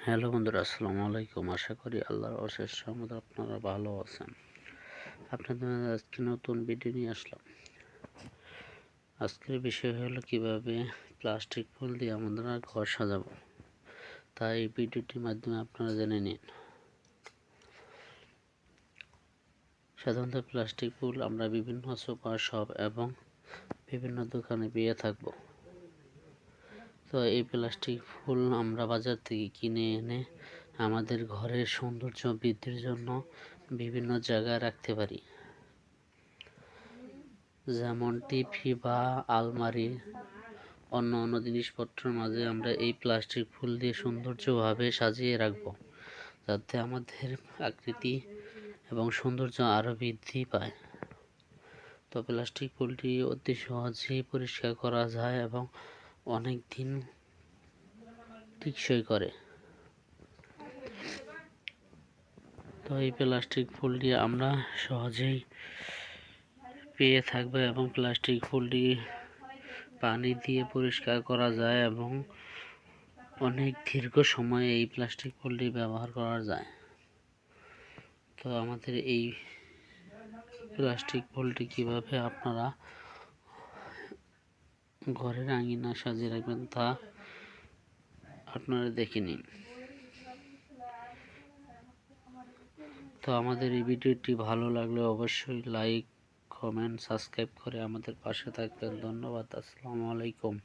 Hello বন্ধুরা, আসসালামু আলাইকুম। আশা করি আল্লাহর অশেষ রহমতে আপনারা ভালো আছেন। আপনাদের মাঝে আজকে নতুন ভিডিও নিয়ে আসলাম। আজকের বিষয় হলো কিভাবে প্লাস্টিক ফুল দিয়ে আমরা ঘর সাজাবো, তাই এই ভিডিওটির মাধ্যমে আপনারা জেনে নিন। সাধারণত প্লাস্টিক ফুল আমরা বিভিন্ন সুপার শপ এবং বিভিন্ন দোকানে পেয়ে থাকবো। তো এই প্লাস্টিক ফুল আমরা বাজার থেকে কিনে এনে আমাদের ঘরের সৌন্দর্য বৃদ্ধির জন্য বিভিন্ন জায়গায় রাখতে পারি, যেমন টিভি বা আলমারি অন্য জিনিসপত্রের মাঝে আমরা এই প্লাস্টিক ফুল দিয়ে সৌন্দর্যভাবে সাজিয়ে রাখব, যাতে আমাদের আকৃতি এবং সৌন্দর্য আরও বৃদ্ধি পায়। তো প্লাস্টিক ফুলটি অতি সহজেই পরিষ্কার করা যায় এবং অনেক দিন টেকসই করে। তো এই প্লাস্টিক ফুলটি আমরা সহজেই পেয়ে থাকবো এবং প্লাস্টিক ফুলটি পানি দিয়ে পরিষ্কার করা যায় এবং অনেক দীর্ঘ সময় এই প্লাস্টিক ফুলটি ব্যবহার করা যায়। তো আমাদের এই প্লাস্টিক ফুলটি কিভাবে আপনারা ঘরের আঙিনা সাজিয়ে রাখবেন তা আপনারা দেখে নিন। তো আমাদের এই ভিডিওটি ভালো লাগলে অবশ্যই লাইক, কমেন্ট, সাবস্ক্রাইব করে আমাদের পাশে থাকবেন। ধন্যবাদ। আসসালামু আলাইকুম।